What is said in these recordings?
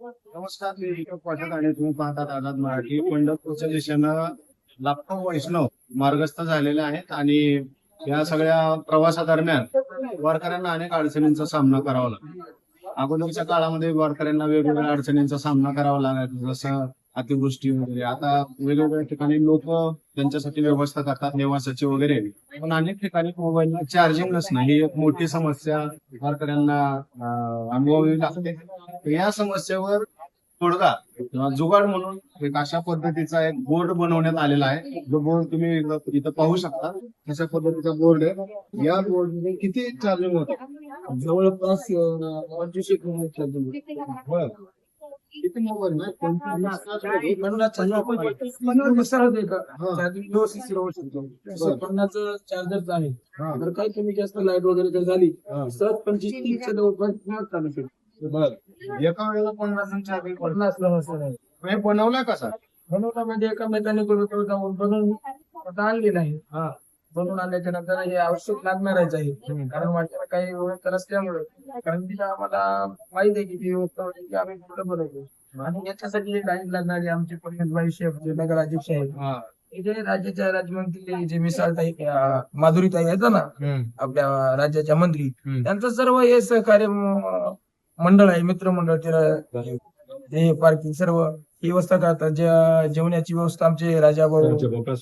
नमस्कार, मी दीपक पाठक आणि तुम्ही पाहतात आझाद मराठी. पंढरपूरच्या दिशेनं लाखो वैष्णव मार्गस्थ झालेले आहेत आणि या सगळ्या प्रवासादरम्यान वारकऱ्यांना अनेक अडचणींचा सामना करावा लागतो. अगोदरच्या काळामध्ये वारकऱ्यांना वेगवेगळ्या अडचणींचा सामना करावा लागायचा, जसं अतिवृष्टी वगैरे. आता वेगवेगळ्या ठिकाणी लोक त्यांच्यासाठी व्यवस्था करतात निवासाची वगैरे, पण अनेक ठिकाणी मोबाईलला चार्जिंग नसणं ही एक मोठी समस्या वारकऱ्यांना अनुभवावी लागते. तर या समस्येवर तोडगा किंवा जुगाड म्हणून एक अशा पद्धतीचा एक बोर्ड बनवण्यात आलेला आहे. जो बोर्ड तुम्ही इथं पाहू शकता. अशा पद्धतीचा बोर्ड आहे. या बोर्ड किती चार्जिंग होतं? जवळपास 25 किलोमीटर चार्जिंग. किती मोबाईल चार्जर आहे. तर काही कमी जास्त लाईट वगैरे जर झाली सहज 25-30 जवळपास चालू शकतो. एका वेळेला 50 चार्जिंग 50 बनवलाय कसा? बनवला म्हणजे एका मेकॅनिक जाऊन बनवून आता आणलेला आहे. बनवून आणल्याच्या नंतर हे आवश्यक लागणारच आहे. कारण माझ्याला काही व्यवस्था नसल्यामुळे, कारण तिला आम्हाला माहिती आहे की ती व्यवस्था होती की आम्ही कुठं बनवतो. आणि याच्यासाठी लाईन लागणारी आमचे पंडितबाई शेफ जे नगराध्यक्ष आहेत, जे राज्याच्या राज्यमंत्री जे मिसाळताई माधुरीताई आहेत ना आपल्या राज्याच्या मंत्री, त्यांचं सर्व हे सहकार्य मंडळ आहे, मित्रमंडळ. ते पार्किंग सर्व ही व्यवस्था करतात. जेवणाची व्यवस्था आमचे राजाभाऊ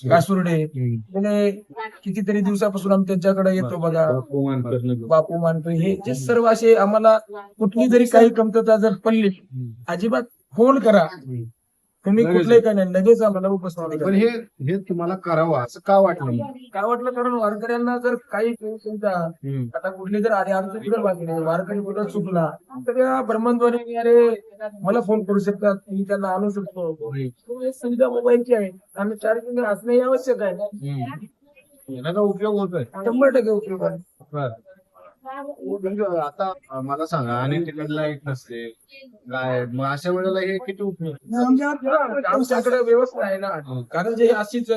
कासुर्डे गेले कितीतरी दिवसापासून आम्ही त्यांच्याकडे येतो बघा. बापू मानकर हे जे सर्व असे आम्हाला कुठली जरी काही कमतरता जर पडली, अजिबात फोन करा तुम्ही, कुठलंही काय नाही, लगेच आम्हाला उपस्थित. पण हे तुम्हाला करावं असं का वाटलं? काय वाटलं, कारण वारकऱ्यांना जर काही सुविधा आता कुठली जर अडचण जर वाटली, वारकरी कुठं चुकला तर या ब्रह्मद्वारे अरे मला फोन करू शकतात, मी त्यांना आणू शकतो. ही सुविधा मोबाईलची आहे. आम्ही चार्जिंग असणे आवश्यक आहे. याचा उपयोग होतोय 100% उपयोग आहे. आता मला सांगा, अनेक ठिकाणी लाईट नसते काय, मग अशा वेळेला हे किती उपयोग? आमच्याकडे व्यवस्था आहे ना, कारण जे अशीच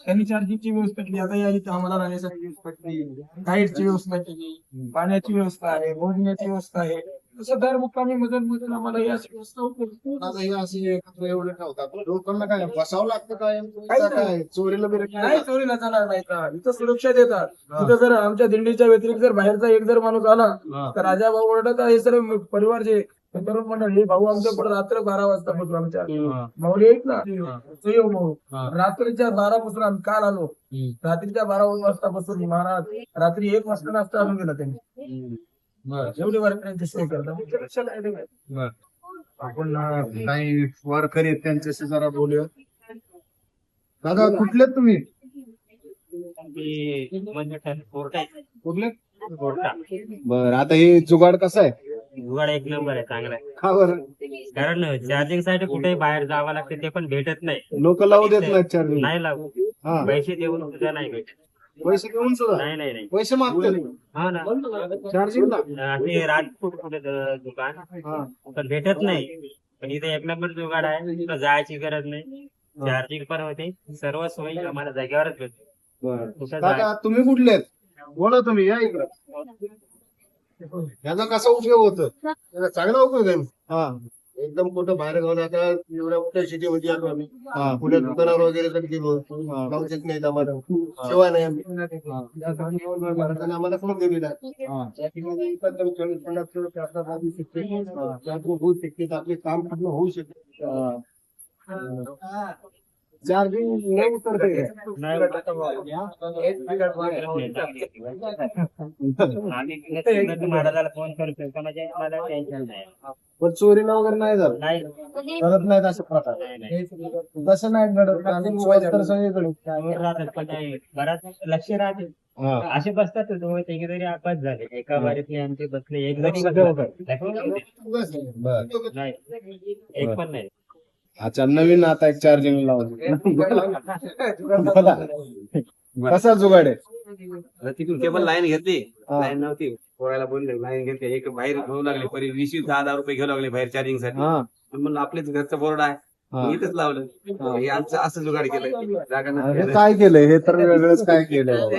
त्यांनी चार्जिंगची व्यवस्था केली. आता या इथं आम्हाला राहण्यासाठी व्यवस्था केली, लाईटची व्यवस्था केली, पाण्याची व्यवस्था आहे, भोजनाची व्यवस्था आहे. तसं दर मुक्कामी मधून आम्हाला ही अशी व्यवस्था उपलब्ध. आता हे असे एकत्र एवढे ठेवतात, लोकांना काय बसावं लागतं काय चोरीला बिरे नाही, चोरीला जाणार नाही का, इथं सुरक्षा देतात. इथं जर आमच्या दिंडीच्या व्यतिरिक्त जर बाहेरचा एक जर माणूस आला तर राजा भाऊ ओरडत, हे सर्व परिवार जे तरुण मंडळ, हे भाऊ आमच्या पुढे रात्र 12 वाजता पासून आमच्या माऊली आहेत ना, तो येऊ भाऊ रात्रीच्या 12 पासून आम्ही काल आलो. रात्रीच्या 12 वाजतापासून महाराज रात्री 1 वाजता नाश्ता आणून गेला त्यांनी. एवढे वारकऱ्यांची सोय करतात. आपण काही वारकरी आहेत त्यांच्याशी जरा बोलूया. दादा, कुठले तुम्ही? कुठले? बर, आता हे जुगाड कसं आहे? जुगाड एक नंबर आहे, चांगला आहे. का बरं? कारण चार्जिंग साठी कुठेही बाहेर जावं लागते, ते पण भेटत नाही. लोक लावू देत नाहीत चार्जिंग. नाही लागू, पैसे देऊन सुद्धा नाही भेटत. पैसे घेऊन सुद्धा नाही पैसे मागते हा ना, चार्जिंग. ते राजपूत कुठे दुकान पण भेटत नाही. पण इथे एक नंबर जुगाड आहे, तिथं जायची गरज नाही, चार्जिंग पण होते, सर्व सोयी आम्हाला जागेवरच भेटते. कुठं दादा, तुम्ही कुठले आहेत? बोला तुम्ही, या इकडं. याचा कसा उपयोग होतो? त्याचा चांगला उपयोग आहे. हा, एकदम कुठं बाहेर गावला, आता एवढ्या मोठ्या सिटी मध्ये आलो आम्ही, पुढे दुकानावर वगैरे जर गेलो जाऊ देत नाही आम्हाला, सेवा नाही आम्ही. आणि आम्हाला फोन दिलेला त्या ठिकाणी एकदम 24-50 किलोमीटर आपला जाऊ शकते, त्यातून होऊ शकते, आपले काम पूर्ण होऊ शकते. चार्जिंग नाही उतरते. महाराजाला फोन करतो का, म्हणजे मला टेन्शन नाही. पण चोरीला वगैरे नाही झालं, नाही करत नाहीत असं प्रकार. तसं नाही घडत. आणि मोबाईल तर सगळीकडे. पण बराच लक्ष राहते. असे बसतात तरी आपात झाले, एका बारीतले आमचे बसले, एक जरी नाही, एक पण नाही. अच्छा, नवीन आता एक चार्जिंग लावलं. कसा जुगाड आहे? तिथून केबल लाईन घेतली, लाईन नव्हती, पोळ्याला बोलले लाईन घेतली, एक बाहेर घेऊ लागले, परी 20-10 रुपये घेऊ लागले बाहेर चार्जिंग साठी. म्हणलं आपलेच घरचं बोर्ड आहे, हा. इथंच लावलं हे आमचं असं जुगाड केलं जागा हे नसली काय केलंय हे तर वेगळंच काय केलंय बाबा.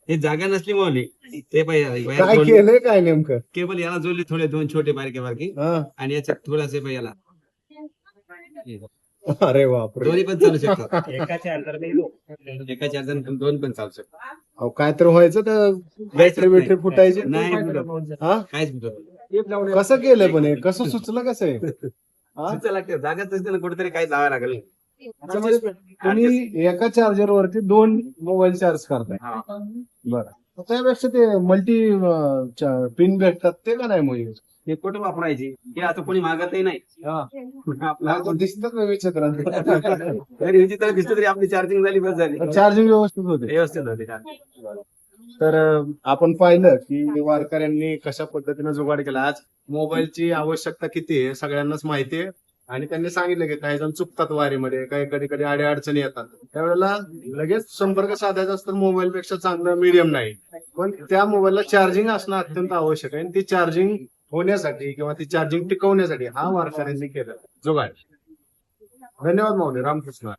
हे जागा नसली म्हणून ते काय केलंय काय नेमकं केबल याला जोडले थोडे दोन छोटे बारके बारके हा. आणि याच्यात थोडासे याला अरे बापरे दोन्ही पण चालू शकतात एका चार्जर एका चार्जर दोन पण चालू शकतात अहो काय तर व्हायचं तर बॅटरी बिटरी फुटायची नाही फुटत. हा काहीच फुटत कसं केलंय पण हे कसं सुचलं कसं आहे हा? सुचलं लागते जागाच नसते ना कुठेतरी काही जावं लागेल त्याच्यामध्ये तुम्ही एका चार्जर वरती 2 मोबाईल चार्ज करताय बरं त्यापेक्षा ते मल्टी पिन भेटतात ते का नाही मग हे कुठं वापरायची हे आता कोणी मागतही नाही आपला दिसतात ना विचित्र दिसत तरी आपली चार्जिंग झाली बस झाली चार्जिंग व्यवस्थित होते व्यवस्थित होते तर आपण पाहिलं की वारकऱ्यांनी कशा पद्धतीने जुगाड केला आज मोबाईलची आवश्यकता किती आहे सगळ्यांनाच माहिती आहे आणि त्यांनी सांगितलं की काही जण चुकतात वारीमध्ये काही कधी कधी अडी अडचणी येतात त्यावेळेला लगेच संपर्क साधायचा असतं मोबाईल पेक्षा चांगलं मीडियम नाही पण त्या मोबाईलला चार्जिंग असणं अत्यंत आवश्यक आहे आणि ती चार्जिंग होण्यासाठी किंवा ती चार्जिंग टिकवण्यासाठी हा वारकऱ्यांनी केलं जुगाड धन्यवाद मौली रामकृष्ण